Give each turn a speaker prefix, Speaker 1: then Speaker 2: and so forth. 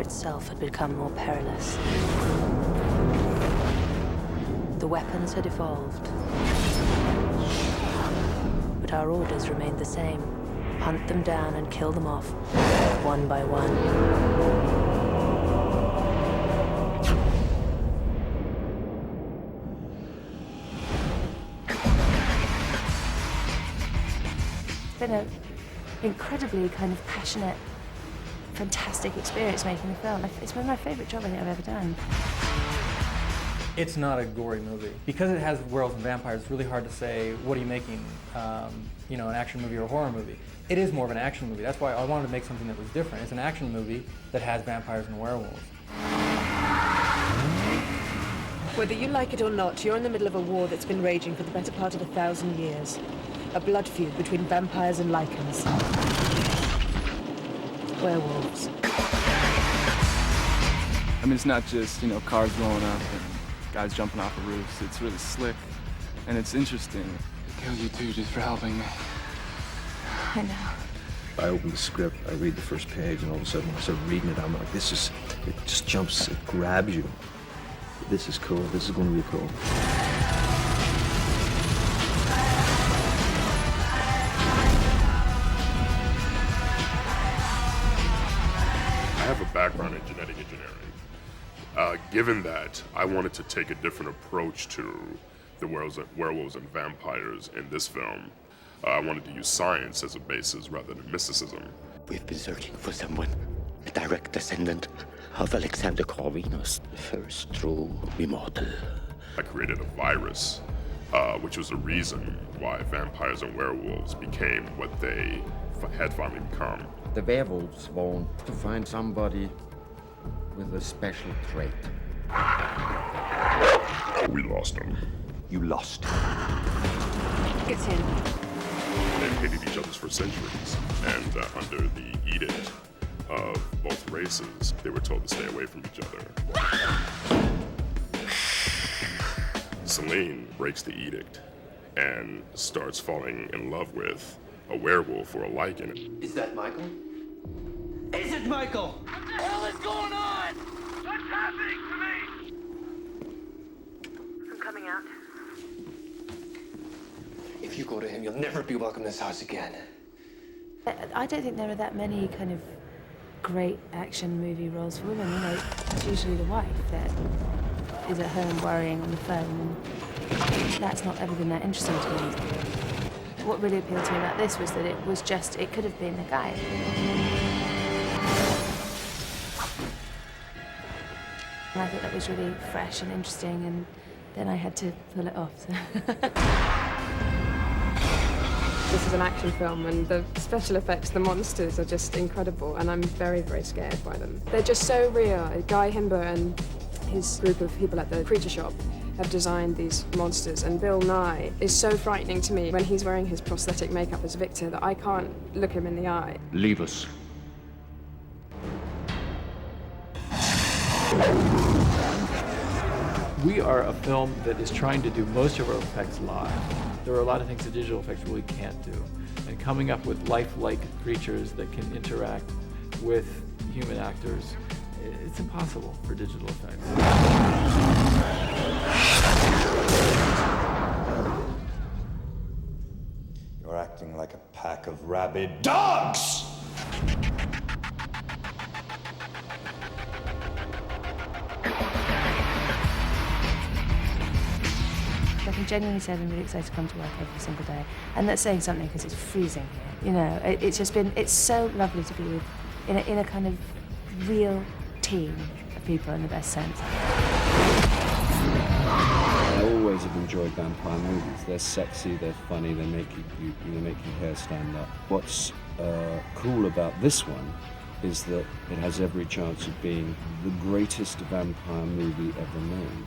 Speaker 1: itself had become more perilous. The weapons had evolved, but our orders remained the same. Hunt them down and kill them off, one by one. It's been an incredibly kind of passionate, fantastic experience making the film. It's been my favourite job I think I've ever done.
Speaker 2: It's not a gory movie. Because it has werewolves and vampires, it's really hard to say, what are you making, an action movie or a horror movie? It is more of an action movie. That's why I wanted to make something that was different. It's an action movie that has vampires and werewolves.
Speaker 3: Whether you like it or not, you're in the middle of a war that's been raging for the better part of 1,000 years. A blood feud between vampires and lichens. Werewolves.
Speaker 4: I mean, it's not just, cars blowing up and guys jumping off of roofs. It's really slick, and it's interesting. I killed you too just for helping me.
Speaker 1: I know.
Speaker 5: I open the script, I read the first page, and all of a sudden when I start reading it, I'm like, it just jumps, it grabs you. This is cool, this is going to be cool.
Speaker 6: I have a background in genetic engineering. Given that, I wanted to take a different approach to the werewolves and vampires in this film. I wanted to use science as a basis rather than mysticism.
Speaker 7: We've been searching for someone, a direct descendant of Alexander Corvinus, the first true immortal.
Speaker 6: I created a virus, which was the reason why vampires and werewolves became what they had finally become.
Speaker 8: The werewolves want to find somebody with a special trait.
Speaker 6: We lost him.
Speaker 5: You lost.
Speaker 3: It's him.
Speaker 6: They hated each other for centuries, and under the edict of both races, they were told to stay away from each other. Selene breaks the edict and starts falling in love with a werewolf or a lichen.
Speaker 7: Is that Michael?
Speaker 9: Is it Michael?
Speaker 10: What the hell is going on? What's happening to me?
Speaker 1: I'm coming out.
Speaker 7: If you go to him, you'll never be welcome in this house again.
Speaker 1: I don't think there are that many kind of great action movie roles for women. It's usually the wife that is at home worrying on the phone, and that's not ever been that interesting to me. What really appealed to me about this was that it could have been a guy. And I thought that was really fresh and interesting, and then I had to pull it off. So.
Speaker 3: This is an action film, and the special effects, the monsters are just incredible, and I'm very, very scared by them. They're just so real. Guy Himber and his group of people at the creature shop have designed these monsters, and Bill Nye is so frightening to me when he's wearing his prosthetic makeup as Victor that I can't look him in the eye.
Speaker 8: Leave us.
Speaker 11: We are a film that is trying to do most of our effects live. There are a lot of things that digital effects really can't do. And coming up with lifelike creatures that can interact with human actors, it's impossible for digital effects.
Speaker 12: You're acting like a pack of rabid dogs!
Speaker 1: I can genuinely say I'm really excited to come to work every single day. And that's saying something because it's freezing here. It's so lovely to be with, in a kind of real team of people in the best sense.
Speaker 5: I always have enjoyed vampire movies. They're sexy, they're funny, they make your hair stand up. What's cool about this one is that it has every chance of being the greatest vampire movie ever made.